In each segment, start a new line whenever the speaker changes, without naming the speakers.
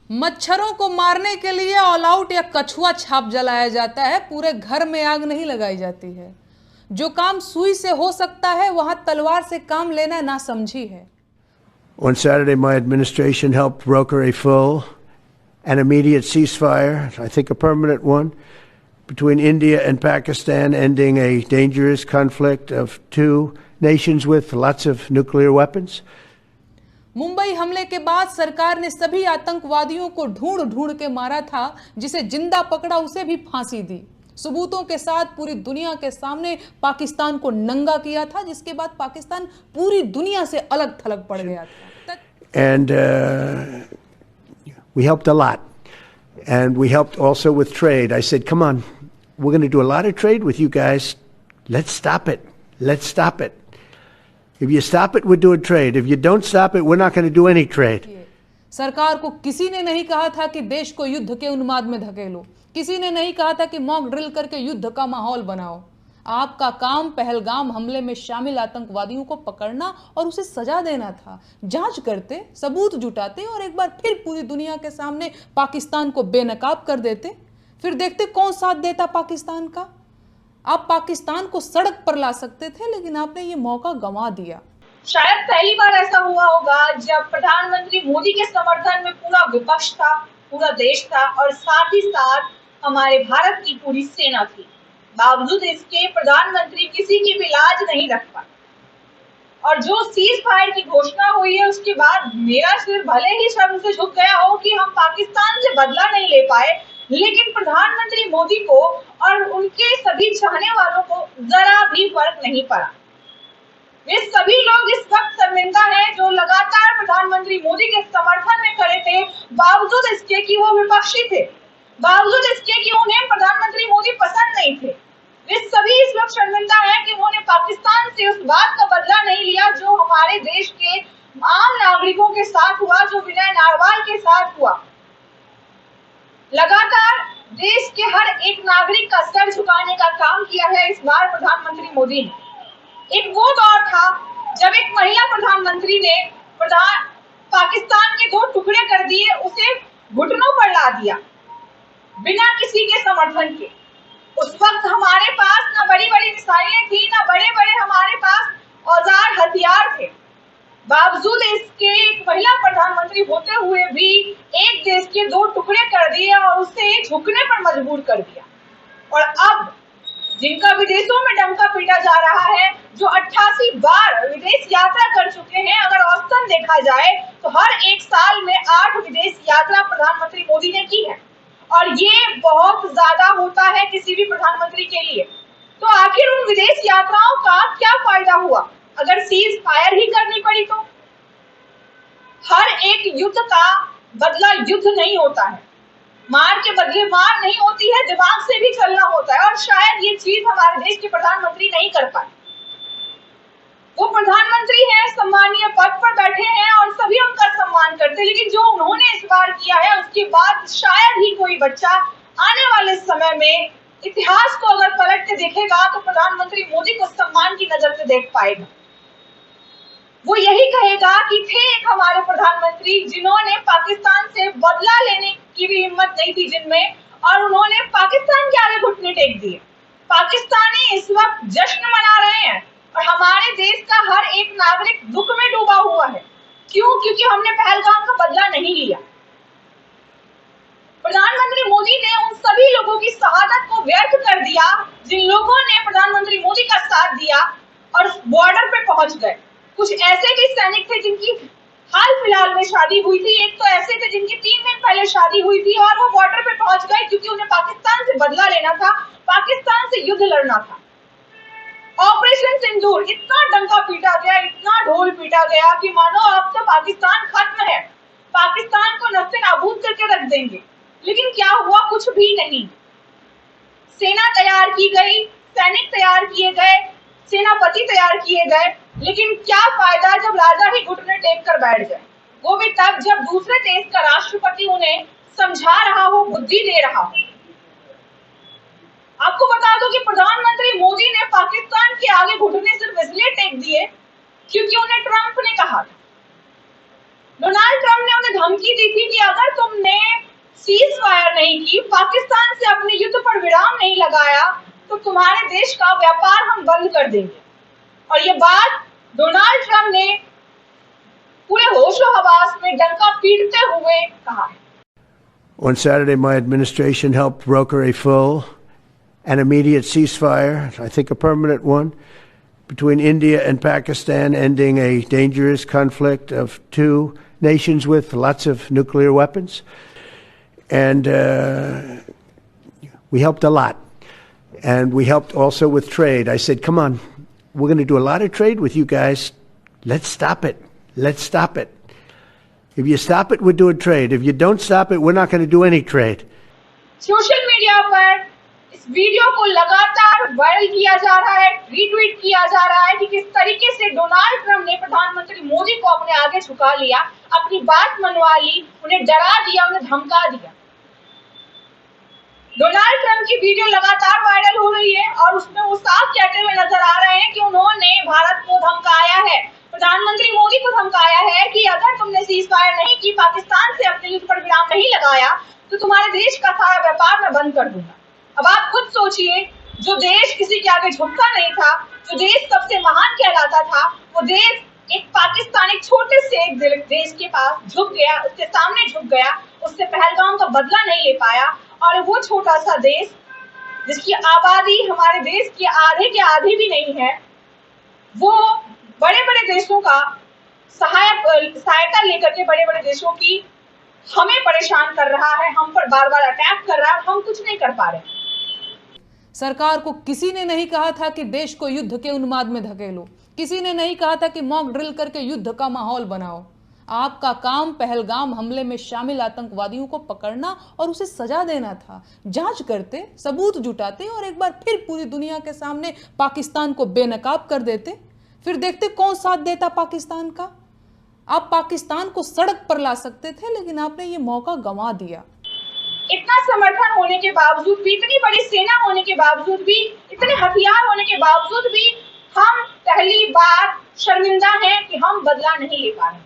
मच्छरों को मारने के लिए ऑल आउट या कछुआ छाप जलाया जाता है, पूरे घर में आग नहीं लगाई जाती है। जो काम सुई से हो सकता है वहां तलवार से काम लेना नासमझी है।
On Saturday, my administration helped broker a full and immediate ceasefire, I think a permanent one, between India and Pakistan, ending a dangerous conflict of two nations with lots of nuclear weapons.
Mumbai हमले के बाद सरकार ने सभी आतंकवादियों को ढूंढ ढूंढ के मारा था, जिसे जिंदा पकड़ा उसे भी फांसी दी। सबूतों के साथ पूरी दुनिया के सामने पाकिस्तान को नंगा किया था, जिसके बाद पाकिस्तान पूरी दुनिया से अलग थलग पड़ गया था।
And we helped a lot. And we helped also with trade. I said, come on, we're going to do a lot of trade with you guys. Let's stop it. Let's stop it. If you stop it, we're doing trade. If you don't stop it, we're not going to do any trade.
सरकार को किसी ने नहीं कहा था कि देश को युद्ध के उन्माद में धकेलो। किसी ने नहीं कहा था कि मॉक ड्रिल करके युद्ध का माहौल बनाओ। आपका काम पहलगाम हमले में शामिल आतंकवादियों को पकड़ना और उसे सजा देना था। जांच करते, सबूत जुटाते और एक बार फिर पूरी दुनिया के सामने पाकिस्तान को बेनकाब कर देते। फिर देखते कौन साथ देता पाकिस्तान का। आप पाकिस्तान को सड़क पर ला सकते थे, लेकिन आपने ये मौका गंवा दिया।
शायद पहली बार ऐसा हुआ होगा जब प्रधानमंत्री मोदी के समर्थन में पूरा विपक्ष था, पूरा देश था और साथ ही साथ हमारे भारत की पूरी सेना थी। बावजूद इसके प्रधानमंत्री किसी की भी लाज नहीं रख पाए। और जो सीज फायर की घोषणा हुई है उसके बाद मेरा सिर भले ही शर्म से झुक गया हो कि हम पाकिस्तान से बदला नहीं ले पाए, लेकिन प्रधानमंत्री मोदी को और उनके सभी चाहने वालों को जरा भी फर्क नहीं पड़ा। वे सभी लोग इस वक्त शर्मिंदा हैं जो लगातार प्रधानमंत्री मोदी के समर्थन में खड़े थे, बावजूद इसके कि वो विपक्षी थे, बावजूद इसके कि उन्हें प्रधानमंत्री मोदी पसंद नहीं थे। वे सभी इस वक्त शर्मिंदा हैं कि उन्होंने पाकिस्तान से उस बात का बदला नहीं लिया जो हमारे देश के आम नागरिकों के साथ हुआ, जो विनय नारवाल के साथ हुआ। लगातार देश के हर एक नागरिक का सर झुकाने का काम किया है इस बार प्रधानमंत्री मोदी ने। एक वो दौर था जब एक महिला प्रधानमंत्री ने पाकिस्तान के 2 टुकड़े कर दिए, उसे घुटनों पर ला दिया बिना किसी के समर्थन के। उस वक्त हमारे पास ना बड़ी बड़ी मिसाइलें थी, ना बड़े बड़े हमारे पास औजार हथियार थे। बावजूद इसके एक महिला प्रधानमंत्री होते हुए भी एक देश के 2 टुकड़े कर दिए और उसे झुकने पर मजबूर कर दिया। और अब जिनका विदेशों में डंका पीटा जा रहा है, जो 88 बार विदेश यात्रा कर चुके हैं, अगर औसतन देखा जाए तो हर एक साल में 8 विदेश यात्रा प्रधानमंत्री मोदी ने की है और ये बहुत ज्यादा होता है किसी भी प्रधानमंत्री के लिए। तो आखिर उन विदेश यात्राओं का क्या फायदा हुआ अगर सीज फायर ही करनी पड़ी? तो हर एक युद्ध का बदला युद्ध नहीं होता है, मार के बदले मार नहीं होती है, दिमाग से भी चलना होता है। और शायद ये चीज हमारे देश के प्रधानमंत्री नहीं कर पाए। वो प्रधानमंत्री हैं, सम्मानीय पद पर बैठे हैं और सभी उनका सम्मान करते हैं, लेकिन जो उन्होंने इस बार किया है उसके बाद शायद ही कोई बच्चा आने वाले समय में इतिहास को अगर पलट के देखेगा तो प्रधानमंत्री मोदी को सम्मान की नजर से देख पाएगा। वो यही कहेगा कि थे एक हमारे प्रधानमंत्री जिन्होंने पाकिस्तान से बदला लेने की भी हिम्मत नहीं थी जिनमें, और उन्होंने पाकिस्तान के आगे घुटने टेक दिए। पाकिस्तानी इस वक्त जश्न मना रहे हैं और हमारे देश का हर एक नागरिक दुख में डूबा हुआ है। क्यों? क्योंकि हमने पहलगाम का बदला नहीं लिया। प्रधानमंत्री मोदी ने उन सभी लोगों की शहादत को व्यर्थ कर दिया जिन लोगों ने प्रधानमंत्री मोदी का साथ दिया और बॉर्डर पे पहुंच गए। कुछ ऐसे भी सैनिक थे जिनकी हाल फिलहाल में शादी हुई थी, एक तो ऐसे थे जिनकी 3 दिन पहले शादी हुई थी और वो बॉर्डर पे पहुंच गए क्योंकि उन्हें पाकिस्तान से बदला लेना था, पाकिस्तान से युद्ध लड़ना था। ऑपरेशन सिंदूर इतना डंका पीटा गया, इतना ढोल पीटा गया कि मानो अब तो पाकिस्तान खत्म है, पाकिस्तान को नस्ते नाबूद करके रख देंगे। लेकिन क्या हुआ? कुछ भी नहीं। सेना तैयार की गई, सैनिक तैयार किए गए, सेनापति तैयार किए गए, लेकिन क्या फायदा जब राजा ही घुटने टेक कर बैठ जाए, वो भी तब जब दूसरे देश का राष्ट्रपति उन्हें समझा रहा हो, बुद्धि दे रहा हो। आपको बता दो कि प्रधानमंत्री मोदी ने पाकिस्तान के आगे घुटने सिर्फ इसलिए टेक दिए क्योंकि उन्हें ट्रंप ने कहा था। डोनाल्ड ट्रंप ने उन्हें धमकी दी थी कि अगर तुमने नहीं की, पाकिस्तान से अपने युद्ध पर विराम नहीं लगाया, तो तुम्हारे देश का व्यापार हम बंद कर देंगे। और ये बात डोनाल्ड ट्रंप ने पूरे होशो हवास में डंका पीटते हुए कहा है।
On Saturday, my administration helped broker a full and immediate ceasefire, I think a permanent one, between India and Pakistan, ending a dangerous conflict of two nations with lots of nuclear weapons. And we helped a lot. And we helped also with trade. I said, come on, we're going to do a lot of trade with you guys. Let's stop it. Let's stop it. If you stop it, we're doing trade. If you don't stop it, we're not going to do any trade.
Social media पर इस video को लगातार viral किया जा रहा है, retweet किया जा रहा है कि किस तरीके से डोनाल्ड ट्रंप ने प्रधानमंत्री मोदी को अपने आगे झुका लिया, अपनी बात मनवा ली, उन्हें डरा दिया, उन्हें धमका दिया। डोनाल्ड ट्रंप की वीडियो लगातार वायरल हो रही है और उसमें वो साफ कहते हुए नजर आ रहे हैं कि उन्होंने भारत को धमकाया है, प्रधानमंत्री मोदी को धमकाया है कि अगर तुमने सीज फायर नहीं की, पाकिस्तान से अपने युद्ध पर विराम नहीं लगाया, तो तुम्हारे देश का सारा व्यापार मैं बंद कर दूंगा। अब आप खुद सोचिए, जो देश किसी के आगे झुकता नहीं था, जो देश सबसे महान कहलाता था, वो देश एक पाकिस्तान, एक छोटे से एक देश के पास झुक गया, उसके सामने झुक गया, उससे पहलगाम का बदला नहीं ले पाया। और वो छोटा सा देश जिसकी आबादी हमारे देश की आधे के आधी भी नहीं है, वो बड़े बड़े देशों का सहायता लेकर के बड़े बड़े देशों की हमें परेशान कर रहा है, हम पर बार बार अटैक कर रहा है, हम कुछ नहीं कर पा रहे।
सरकार को किसी ने नहीं कहा था कि देश को युद्ध के उन्माद में धकेलो, किसी ने नहीं कहा था कि मॉक ड्रिल करके युद्ध का माहौल बनाओ। आपका काम पहलगाम हमले में शामिल आतंकवादियों को पकड़ना और उसे सजा देना था। जांच करते, सबूत जुटाते और एक बार फिर पूरी दुनिया के सामने पाकिस्तान को बेनकाब कर देते, फिर देखते कौन साथ देता पाकिस्तान का। आप पाकिस्तान को सड़क पर ला सकते थे, लेकिन आपने ये मौका गंवा दिया।
इतना समर्थन होने के बावजूद भी, इतनी बड़ी सेना होने के बावजूद भी, इतने हथियार होने के बावजूद भी हम पहली बार शर्मिंदा हैं कि हम बदला नहीं ले पा रहे।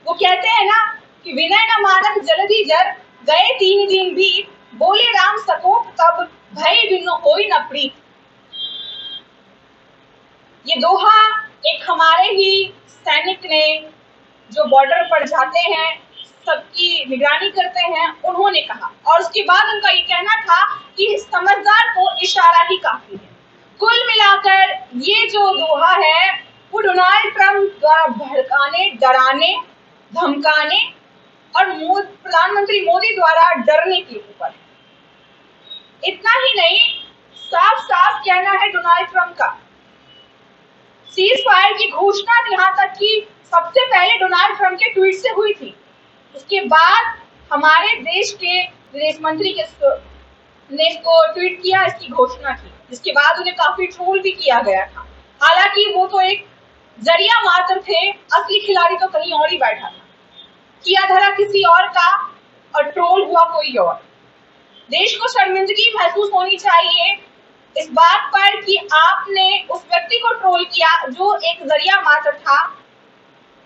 वो कहते हैं ना कि विनय न मानक जल्दी जर, गए 3 दिन बीत, बोले राम सकोप तब, भय बिनु कोई न प्रीत। ये दोहा एक हमारे ही सैनिक ने जो बॉर्डर पर जाते हैं, सबकी निगरानी करते हैं, उन्होंने कहा। और उसके बाद उनका ये कहना था कि समझदार को इशारा ही काफी है। कुल मिलाकर ये जो दोहा है वो डोनाल्ड ट्रंप द्वारा भड़काने, डराने, धमकाने और प्रधानमंत्री मोदी द्वारा डरने के ऊपर है। इतना ही नहीं, साफ साफ कहना है डोनाल्ड ट्रंप का, सीज फायर की घोषणा यहाँ तक कि सबसे पहले डोनाल्ड ट्रंप के ट्वीट से हुई थी। उसके बाद हमारे देश के विदेश मंत्री ने इसको ट्वीट किया, इसकी घोषणा की, जिसके बाद उन्हें काफी ट्रोल भी किया गया था। हालांकि वो तो एक जरिया मात्र थे, असली खिलाड़ी तो कहीं और ही बैठा था। किया धरा किसी और का और ट्रोल हुआ कोई और। देश को शर्मिंदगी महसूस होनी चाहिए इस बात पर कि आपने उस व्यक्ति को ट्रोल किया जो एक जरिया मात्र था,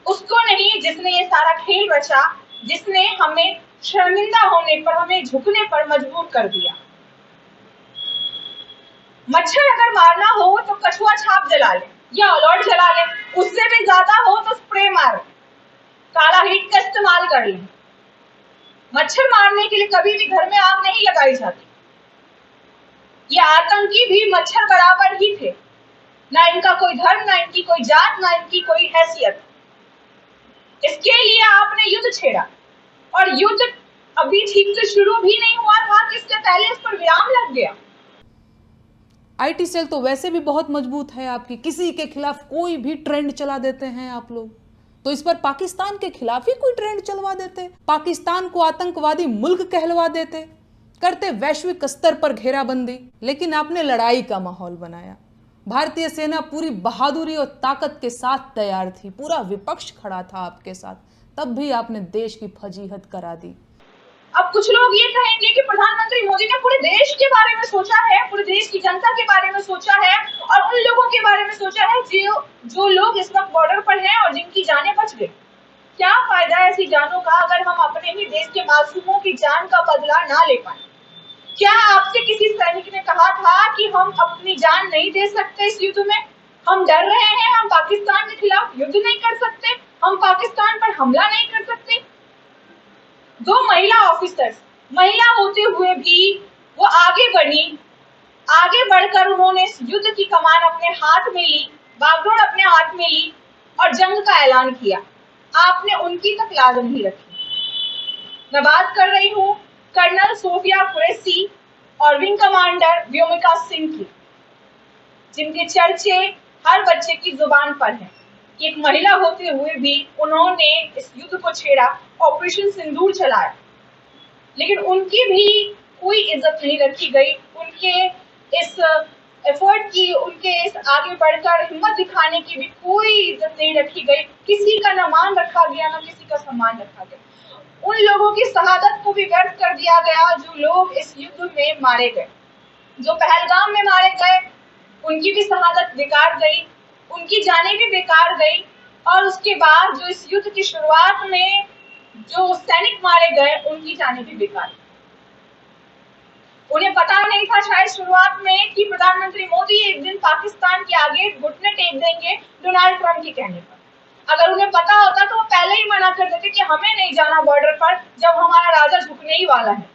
उसको नहीं जिसने ये सारा खेल रचा, जिसने हमें शर्मिंदा होने पर, हमें झुकने पर मजबूर कर दिया। मच्छर अगर मारना हो तो कछुआ छाप जला ले या अलर्ट जला ले, उससे भी ज्यादा हो तो स्प्रे मार, काला हीट का इस्तेमाल कर ले। मच्छर मारने के लिए कभी भी घर में आग नहीं लगाई जाती। ये आतंकी भी मच्छर बराबर ही थे, ना इनका कोई धर्म, ना इनकी कोई जात, ना इनकी कोई हैसियत। इसके लिए आपने युद्ध छेड़ा और युद्ध अभी ठीक से शुरू भी नहीं हुआ था कि इससे पहले इस पर विराम लग गया।
आईटी सेल तो वैसे भी बहुत मजबूत है आपकी, किसी के खिलाफ कोई भी ट्रेंड चला देते हैं आप लोग, तो इस पर पाकिस्तान के खिलाफ ही कोई ट्रेंड चलवा देते, पाकिस्तान को आतंकवादी मुल्क कहलवा देते, करते वैश्विक स्तर पर घेराबंदी। लेकिन आपने लड़ाई का माहौल बनाया। भारतीय सेना पूरी बहादुरी और ताकत के साथ तैयार थी, पूरा विपक्ष खड़ा था आपके साथ, तब भी आपने देश की फजीहत करा दी।
अब कुछ लोग ये कहेंगे कि प्रधानमंत्री मोदी ने पूरे देश के बारे में सोचा है, पूरे देश की जनता के बारे में सोचा है और उन लोगों के बारे में सोचा है जो लोग इस वक्त बॉर्डर पर हैं और जिनकी जानें बच गई। क्या फायदा है ऐसी जानों का अगर हम अपने ही देश के मासूमों की जान का बदला ना ले पाए? क्या आपसे किसी सैनिक ने कहा था कि हम अपनी जान नहीं दे सकते इस युद्ध में? हम डर रहे हैं, हम पाकिस्तान के खिलाफ युद्ध नहीं कर सकते, हम पाकिस्तान पर हमला नहीं कर सकते? 2 महिला ऑफिसर्स, महिला होते हुए भी वो आगे बढ़ी, आगे बढ़कर उन्होंने इस युद्ध की कमान अपने हाथ में ली, बागडोर अपने हाथ में ली और जंग का ऐलान किया। आपने उनकी तक लाज नहीं रखी। मैं बात कर रही हूँ कर्नल सोफिया कुरैशी और विंग कमांडर व्योमिका सिंह की, जिनके चर्चे हर बच्चे की जुबान पर हैं। एक महिला होते हुए भी उन्होंने इस युद्ध को छेड़ा, ऑपरेशन सिंदूर चलाया, लेकिन उनकी भी कोई इज्जत नहीं रखी गई। उनके इस एफर्ट की, उनके इस आगे बढ़कर हिम्मत दिखाने की भी कोई इज्जत नहीं रखी गई। किसी का न मान रखा गया, न किसी का सम्मान रखा गया। उन लोगों की शहादत को भी व्यर्थ कर दिया गया जो लोग इस युद्ध में मारे गए, जो पहलगाम में मारे गए, उनकी भी शहादत बेकार गई, उनकी जानें भी बेकार गई। और उसके बाद जो इस युद्ध की शुरुआत में जो सैनिक मारे गए, उनकी जानें भी बेकार गई। उन्हें पता नहीं था शायद शुरुआत में कि प्रधानमंत्री मोदी एक दिन पाकिस्तान के आगे घुटने टेक देंगे डोनाल्ड ट्रंप के कहने पर। अगर उन्हें पता होता तो वो पहले ही मना कर देते कि हमें नहीं जाना बॉर्डर पर जब हमारा राजा झुकने ही वाला है।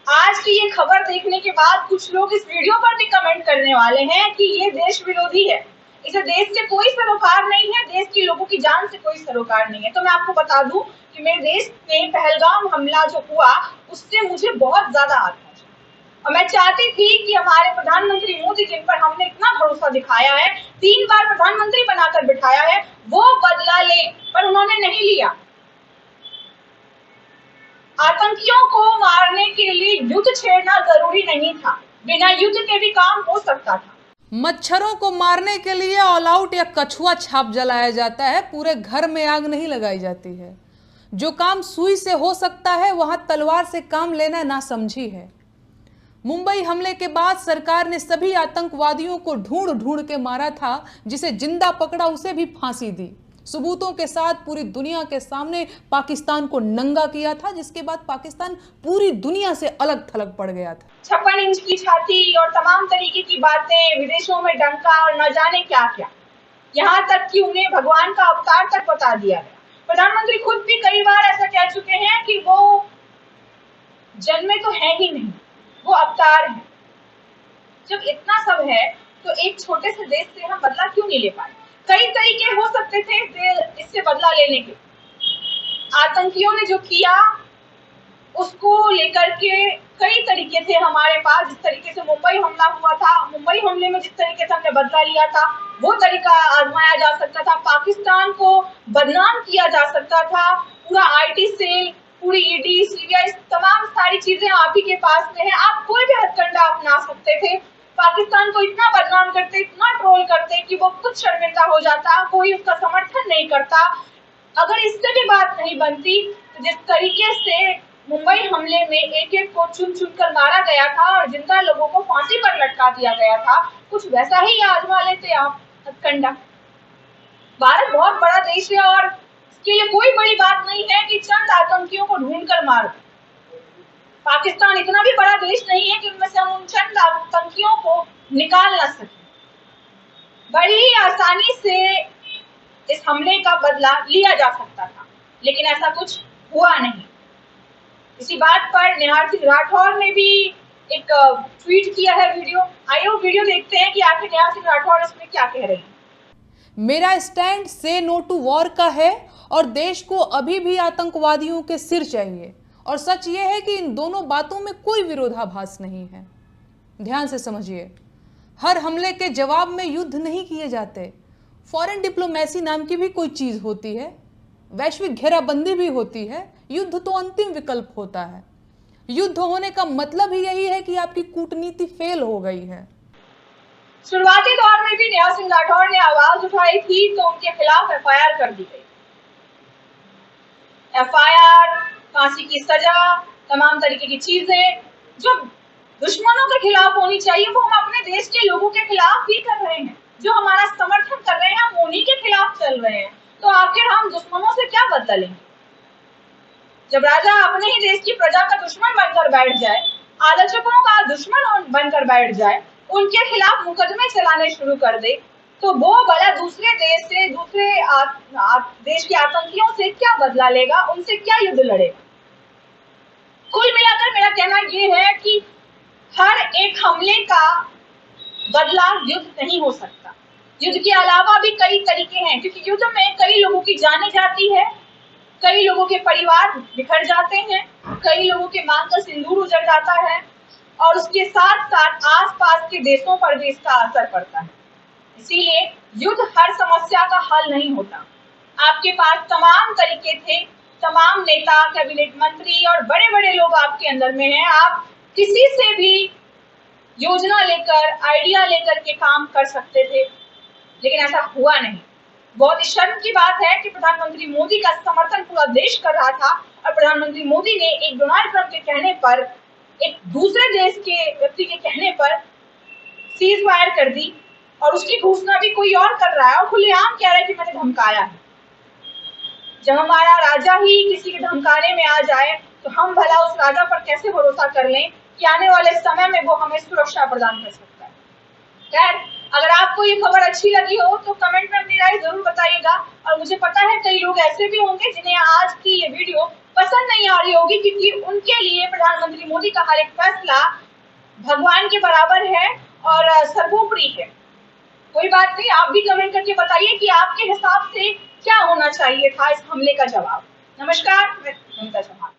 आज की ये खबर देखने के बाद कुछ लोग इस वीडियो पर भी कमेंट करने वाले हैं कि ये देश विरोधी है, इसे देश से कोई सरोकार नहीं है, देश के लोगों की जान से कोई सरोकार नहीं है। तो मैं आपको बता दूं कि मेरे देश में पहलगाम हमला जो हुआ उससे मुझे बहुत ज्यादा आघात पहुंचा और मैं चाहती थी कि हमारे प्रधानमंत्री मोदी, जिन पर हमने इतना भरोसा दिखाया है, 3 बार प्रधानमंत्री बनाकर बिठाया है, वो बदला ले, पर उन्होंने नहीं लिया। आतंकियों को मारने के लिए युद्ध छेड़ना जरूरी नहीं था, बिना युद्ध के भी काम हो सकता था।
मच्छरों को मारने के लिए ऑल आउट या कछुआ छाप जलाया जाता है, पूरे घर में आग नहीं लगाई जाती है। जो काम सुई से हो सकता है वहां तलवार से काम लेना नासमझी है। मुंबई हमले के बाद सरकार ने सभी आतंकवादियों को ढूंढ ढूंढ के मारा था, जिसे जिंदा पकड़ा उसे भी फांसी दी। सबूतों के साथ पूरी दुनिया के सामने पाकिस्तान को नंगा किया था, जिसके बाद पाकिस्तान पूरी दुनिया से अलग थलग पड़ गया था।
56 इंच की छाती और तमाम तरीके की बातें, विदेशों में डंका और न जाने क्या क्या, यहाँ तक कि उन्हें भगवान का अवतार तक बता दिया गया। प्रधानमंत्री खुद भी कई बार ऐसा कह चुके हैं कि वो जन्मे तो है ही नहीं, वो अवतार है। जब इतना सब है तो एक छोटे से देश से हम बदला क्यों नहीं ले पाए? कई तरीके हो सकते थे इससे बदला लेने के। आतंकियों ने जो किया उसको लेकर के कई तरीके थे हमारे पास। जिस तरीके से मुंबई हमला हुआ था, मुंबई हमले में जिस तरीके से हमने बदला लिया था, वो तरीका आजमाया जा सकता था। पाकिस्तान को बदनाम किया जा सकता था। पूरा आईटी सेल, पूरी ईडी, सीबीआई, तमाम सारी चीजें आप ही के पास में है। आप कोई भी हथकंडा अपना सकते थे। पाकिस्तान को इतना बदनाम करते, इतना ट्रोल करते कि वो खुद शर्मिंदा हो जाता, कोई उसका समर्थन नहीं करता। अगर इससे भी बात नहीं बनती तो जिस तरीके से मुंबई हमले में एक-एक को चुन-चुन कर मारा गया था और जिंदा लोगों को फांसी पर लटका दिया गया था, कुछ वैसा ही आजमा लेते आप हथकंडा। भारत बहुत बड़ा देश है और इसके लिए कोई बड़ी बात नहीं है कि चंद आतंकियों को ढूंढ कर मारो। पाकिस्तान इतना भी बड़ा देश नहीं है कि उनमें से हम उन चंद आतंकियों को निकाल न सके। बड़ी ही आसानी से इस हमले का बदला लिया जा सकता था, लेकिन ऐसा कुछ हुआ नहीं। इसी बात पर निहार सिंह राठौर ने भी एक ट्वीट किया है वीडियो। आइए वो वीडियो देखते हैं कि आखिर निहार सिंह राठौर इसमें क्या कह रहे हैं।
मेरा स्टैंड से नो टू वॉर का है और देश को अभी भी आतंकवादियों के सिर चाहिए। और सच ये है कि इन दोनों बातों में कोई विरोधाभास नहीं है। ध्यान से समझिए, हर हमले के जवाब में युद्ध नहीं किए जाते। फॉरेन डिप्लोमेसी नाम की भी कोई चीज होती है, वैश्विक घेराबंदी भी होती है। युद्ध तो अंतिम विकल्प होता है। युद्ध होने का मतलब ही यही है कि आपकी कूटनीति फेल हो गई है।
शुरुआती दौर में भी निहार सिंह राठौर ने आवाज उठाई थी तो उनके खिलाफ एफआईआर कर दी गई। एफआईआर, फांसी की सजा, तमाम तरीके की चीजें जो दुश्मनों के खिलाफ होनी चाहिए वो हम अपने देश के लोगों के खिलाफ ही कर रहे हैं। जो हमारा समर्थन कर रहे हैं हम उन्हीं के खिलाफ चल रहे हैं। तो आखिर हम दुश्मनों से क्या बदला लेंगे? जब राजा अपने ही देश की प्रजा का दुश्मन बनकर बैठ जाए, आलोचकों का दुश्मन बनकर बैठ जाए, उनके खिलाफ मुकदमे चलाने शुरू कर दे, तो वो भला दूसरे देश से, दूसरे देश के आतंकियों से क्या बदला लेगा, उनसे क्या युद्ध लड़ेगा? कुल मिलाकर मेरा कहना ये है कि हर एक हमले का बदला युद्ध नहीं हो सकता। युद्ध के अलावा भी कई तरीके हैं, क्योंकि युद्ध में कई लोगों की जानें जाती है, कई लोगों के परिवार बिखर जाते हैं, कई लोगों के मांग का सिंदूर उजड़ जाता है, और उसके साथ साथ आसपास के देशों पर भी इसका असर पड़ता है। इसीलिए युद्ध हर समस्या का हल नहीं होता। आपके पास तमाम तरीके थे, तमाम नेता, कैबिनेट मंत्री और बड़े बड़े लोग आपके अंदर में हैं। आप किसी से भी योजना लेकर, आइडिया लेकर के काम कर सकते थे, लेकिन ऐसा हुआ नहीं। बहुत ही शर्म की बात है कि प्रधानमंत्री मोदी का समर्थन पूरा देश कर रहा था और प्रधानमंत्री मोदी ने एक डोनाल्ड ट्रंप के कहने पर, एक दूसरे देश के व्यक्ति के कहने पर सीज फायर कर दी, और उसकी घोषणा भी कोई और कर रहा है और खुलेआम कह रहा है कि मैंने धमकाया है। जब हमारा राजा ही किसी के धमकाने में आ जाए, तो हम भला उस राजा पर कैसे भरोसा कर लें कि आने वाले समय में वो हमें सुरक्षा प्रदान कर सकता है। खैर, अगर आपको ये खबर अच्छी लगी हो तो कमेंट में अपनी राय जरूर बताइएगा, और मुझे पता है कई लोग ऐसे भी होंगे जिन्हें आज की ये वीडियो पसंद नहीं आ रही होगी, क्योंकि उनके लिए प्रधानमंत्री मोदी का हर एक फैसला भगवान के बराबर है और सर्वोपरि है। कोई बात नहीं, आप भी कमेंट करके बताइए कि आपके हिसाब से क्या होना चाहिए था इस हमले का जवाब। नमस्कार, मैं ममता चौहान।